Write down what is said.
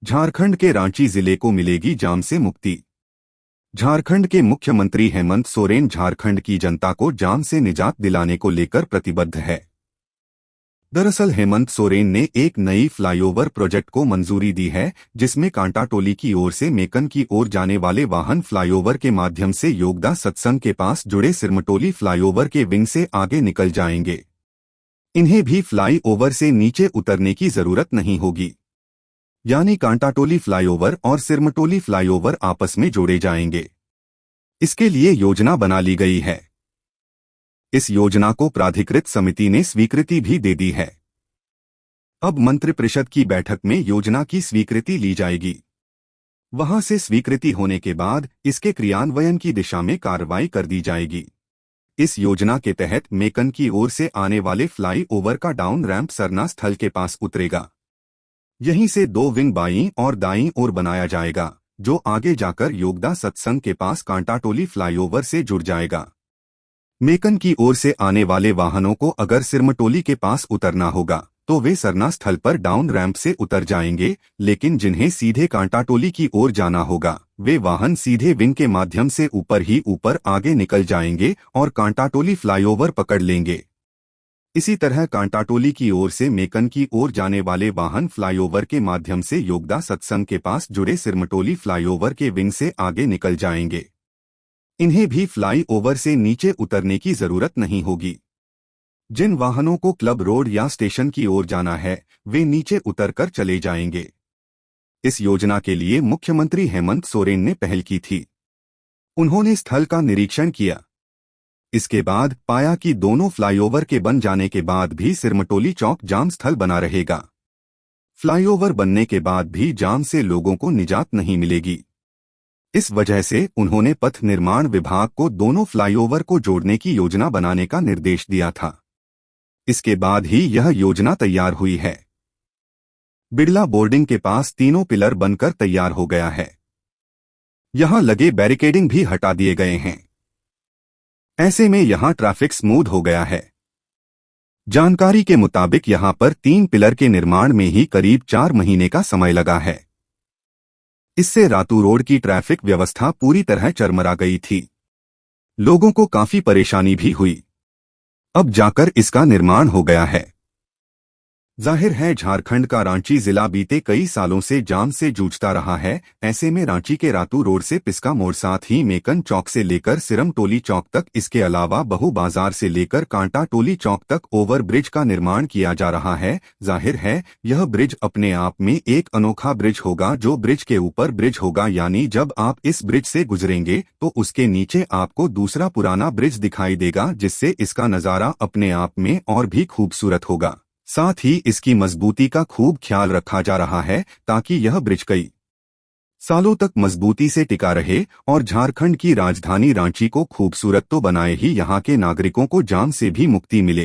झारखंड के रांची जिले को मिलेगी जाम से मुक्ति। झारखंड के मुख्यमंत्री हेमंत सोरेन झारखंड की जनता को जाम से निजात दिलाने को लेकर प्रतिबद्ध है। दरअसल हेमंत सोरेन ने एक नई फ्लाईओवर प्रोजेक्ट को मंजूरी दी है, जिसमें कांटाटोली की ओर से मेकन की ओर जाने वाले वाहन फ्लाईओवर के माध्यम से योगदा सत्संग के पास जुड़े सिरमटोली फ्लाईओवर के विंग से आगे निकल जाएंगे। इन्हें भी फ्लाईओवर से नीचे उतरने की जरूरत नहीं होगी, यानी कांटाटोली फ्लाईओवर और सिरमटोली फ्लाईओवर आपस में जोड़े जाएंगे। इसके लिए योजना बना ली गई है। इस योजना को प्राधिकृत समिति ने स्वीकृति भी दे दी है। अब मंत्रिपरिषद की बैठक में योजना की स्वीकृति ली जाएगी। वहां से स्वीकृति होने के बाद इसके क्रियान्वयन की दिशा में कार्रवाई कर दी जाएगी। इस योजना के तहत मेकन की ओर से आने वाले फ्लाई ओवर का डाउन रैंप सरना स्थल के पास उतरेगा। यहीं से दो विंग बाईं और दाईं ओर बनाया जाएगा, जो आगे जाकर योगदा सत्संग के पास कांटाटोली फ्लाईओवर से जुड़ जाएगा। मेकन की ओर से आने वाले वाहनों को अगर सिरमटोली के पास उतरना होगा तो वे सरना स्थल पर डाउन रैंप से उतर जाएंगे, लेकिन जिन्हें सीधे कांटाटोली की ओर जाना होगा वे वाहन सीधे विंग के माध्यम से ऊपर आगे निकल जाएंगे और कांटाटोली फ्लाईओवर पकड़ लेंगे। इसी तरह कांटाटोली की ओर से मेकन की ओर जाने वाले वाहन फ्लाईओवर के माध्यम से योगदा सत्संग के पास जुड़े सिरमटोली फ्लाईओवर के विंग से आगे निकल जाएंगे। इन्हें भी फ्लाईओवर से नीचे उतरने की जरूरत नहीं होगी। जिन वाहनों को क्लब रोड या स्टेशन की ओर जाना है वे नीचे उतरकर चले जाएंगे। इस योजना के लिए मुख्यमंत्री हेमंत सोरेन ने पहल की थी। उन्होंने स्थल का निरीक्षण किया। इसके बाद पाया कि दोनों फ्लाईओवर के बन जाने के बाद भी सिरमटोली चौक जाम स्थल बना रहेगा। फ्लाईओवर बनने के बाद भी जाम से लोगों को निजात नहीं मिलेगी। इस वजह से उन्होंने पथ निर्माण विभाग को दोनों फ्लाईओवर को जोड़ने की योजना बनाने का निर्देश दिया था। इसके बाद ही यह योजना तैयार हुई है। बिड़ला बोर्डिंग के पास तीनों पिलर बनकर तैयार हो गया है। यहां लगे बैरिकेडिंग भी हटा दिए गए हैं। ऐसे में यहां ट्रैफिक स्मूथ हो गया है। जानकारी के मुताबिक यहां पर 3 पिलर के निर्माण में ही करीब 4 महीने का समय लगा है। इससे रातू रोड की ट्रैफिक व्यवस्था पूरी तरह चरमरा गई थी। लोगों को काफी परेशानी भी हुई। अब जाकर इसका निर्माण हो गया है। जाहिर है झारखंड का रांची जिला बीते कई सालों से जाम से जूझता रहा है। ऐसे में रांची के रातू रोड से पिस्का मोड़, साथ ही मेकन चौक से लेकर सिरमटोली चौक तक, इसके अलावा बहु बाजार से लेकर कांटाटोली चौक तक ओवर ब्रिज का निर्माण किया जा रहा है। जाहिर है यह ब्रिज अपने आप में एक अनोखा ब्रिज होगा, जो ब्रिज के ऊपर ब्रिज होगा, यानी जब आप इस ब्रिज से गुजरेंगे तो उसके नीचे आपको दूसरा पुराना ब्रिज दिखाई देगा, जिससे इसका नज़ारा अपने आप में और भी खूबसूरत होगा। साथ ही इसकी मजबूती का खूब ख्याल रखा जा रहा है ताकि यह ब्रिज कई सालों तक मजबूती से टिका रहे और झारखंड की राजधानी रांची को खूबसूरत तो बनाए ही यहाँ के नागरिकों को जाम से भी मुक्ति मिले।